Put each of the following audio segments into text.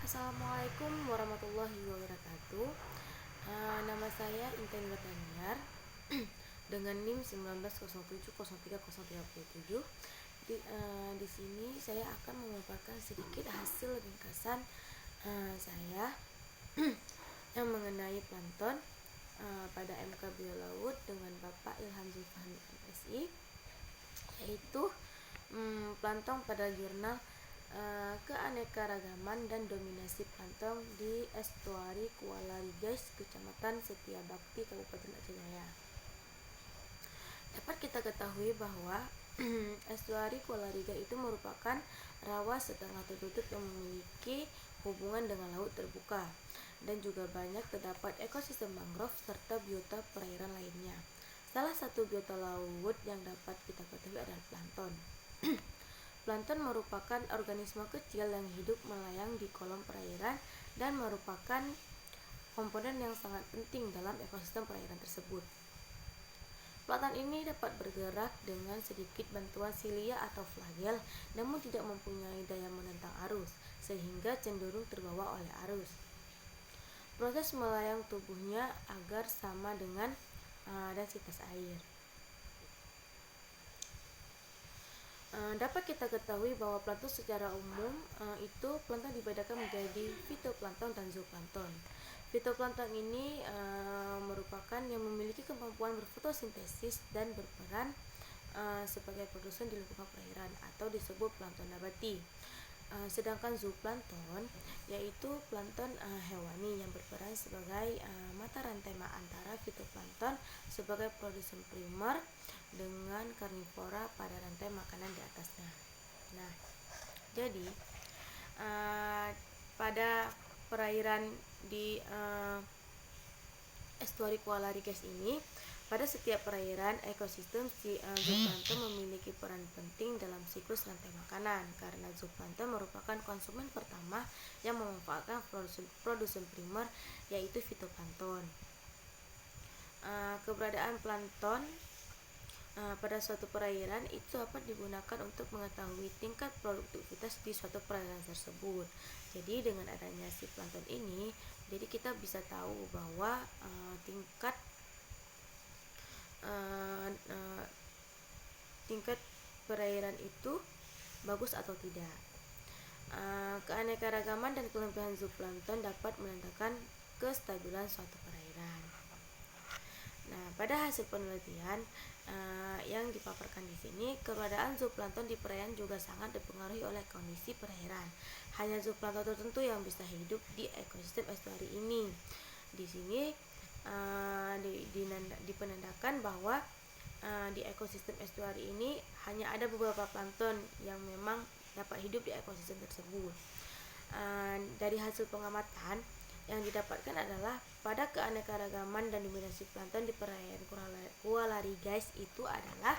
Assalamualaikum warahmatullahi wabarakatuh. Nama saya Intan Bataniar dengan NIM 1907030337. Di sini saya akan memaparkan sedikit hasil ringkasan saya yang mengenai plankton pada MK Biolaut dengan Bapak Ilham Zulfahmi MSI, yaitu plankton pada jurnal keanekaragaman dan dominasi plankton di estuari Kuala Rigas, Kecamatan Setiabakti, Kabupaten Aceh Jaya. Dapat kita ketahui bahwa estuari Kuala Rigas itu merupakan rawa setengah tertutup yang memiliki hubungan dengan laut terbuka, dan juga banyak terdapat ekosistem mangrove serta biota perairan lainnya. Salah satu biota laut yang dapat kita ketahui adalah plankton. Plankton merupakan organisme kecil yang hidup melayang di kolom perairan dan merupakan komponen yang sangat penting dalam ekosistem perairan tersebut. Plankton ini dapat bergerak dengan sedikit bantuan silia atau flagel, namun tidak mempunyai daya menentang arus, sehingga cenderung terbawa oleh arus. Proses melayang tubuhnya agar sama dengan densitas air. Dapat kita ketahui bahwa plankton secara umum itu plankton dibedakan menjadi fitoplankton dan zooplankton. Fitoplankton ini merupakan yang memiliki kemampuan berfotosintesis dan berperan sebagai produsen di lingkungan perairan atau disebut plankton nabati. Sedangkan zooplankton yaitu plankton hewani yang berperan sebagai mata rantai antara fitoplankton sebagai produsen primer dengan karnivora pada rantai makanan di atasnya. Nah, jadi pada perairan di estuari Kuala Rigas ini, pada setiap perairan ekosistem zooplankton memiliki peran penting dalam siklus rantai makanan, karena zooplankton merupakan konsumen pertama yang memanfaatkan produsen primer yaitu fitoplankton. Keberadaan plankton pada suatu perairan itu dapat digunakan untuk mengetahui tingkat produktivitas di suatu perairan tersebut. Jadi dengan adanya si plankton ini, jadi kita bisa tahu bahwa tingkat perairan itu bagus atau tidak. Keanekaragaman dan kelebihan zooplankton dapat menandakan kestabilan suatu perairan. Nah, pada hasil penelitian yang dipaparkan di sini, keberadaan zooplankton di perairan juga sangat dipengaruhi oleh kondisi perairan. Hanya zooplankton tertentu yang bisa hidup di ekosistem estuari ini. Di sini dipenandakan bahwa di ekosistem estuari ini hanya ada beberapa plankton yang memang dapat hidup di ekosistem tersebut. Dari hasil pengamatan yang didapatkan adalah pada keanekaragaman dan dominasi plankton di perairan Kuala Rigas itu adalah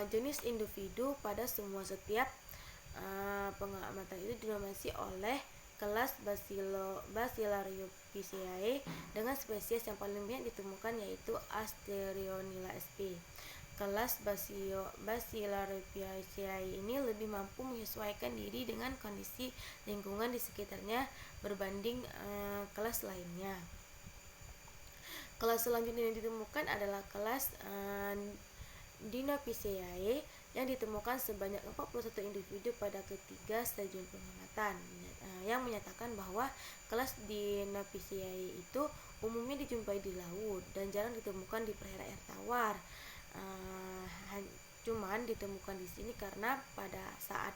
jenis individu pada semua setiap pengamatan itu didominasi oleh kelas Bacillariophyceae dengan spesies yang paling banyak ditemukan yaitu Asterionilla sp. Kelas Bacillariophyceae ini lebih mampu menyesuaikan diri dengan kondisi lingkungan di sekitarnya berbanding kelas lainnya. Kelas selanjutnya yang ditemukan adalah kelas Dinopisceae yang ditemukan sebanyak 41 individu pada ketiga stadium pengamatan, yang menyatakan bahwa kelas Dinopisceae itu umumnya dijumpai di laut dan jarang ditemukan di perairan air tawar. Cuman ditemukan di sini karena pada saat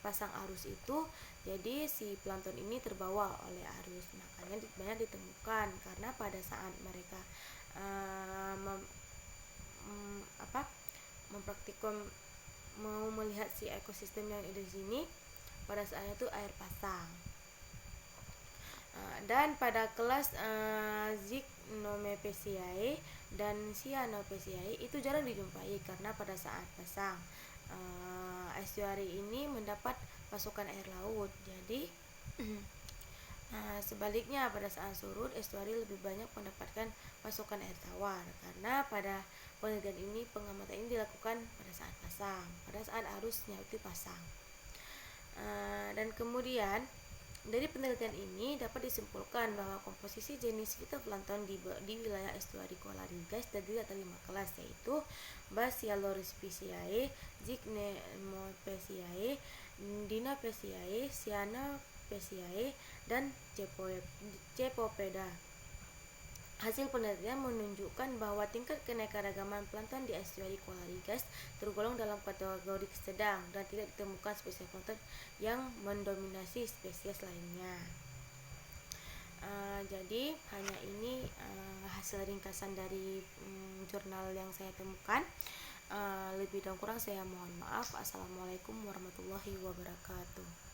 pasang arus itu, jadi si plankton ini terbawa oleh arus, makanya banyak ditemukan. Karena pada saat mereka mempraktikkan mau melihat si ekosistem yang ada di sini, pada saat itu air pasang. Dan pada kelas Zycnomepeceae dan Cyanopeceae itu jarang dijumpai karena pada saat pasang estuari ini mendapat pasokan air laut. Jadi sebaliknya pada saat surut estuari lebih banyak mendapatkan pasokan air tawar, karena pada penelitian ini pengamatan ini dilakukan pada saat pasang, pada saat arusnya itu pasang. Dan kemudian dari penelitian ini dapat disimpulkan bahwa komposisi jenis fitoplankton di wilayah estuari Kuala Rengas terdiri atas 5 kelas, yaitu Basialospiciae, Zygnemopecae, Dinopecae, Cyanopeciae, dan Cepopeda. Hasil penelitian menunjukkan bahwa tingkat keanekaragaman plankton di estuari Kuala Rengas tergolong dalam kategori sedang dan tidak ditemukan spesies plankton yang mendominasi spesies lainnya. Jadi hanya ini hasil ringkasan dari jurnal yang saya temukan. Lebih dan kurang saya mohon maaf. Assalamualaikum warahmatullahi wabarakatuh.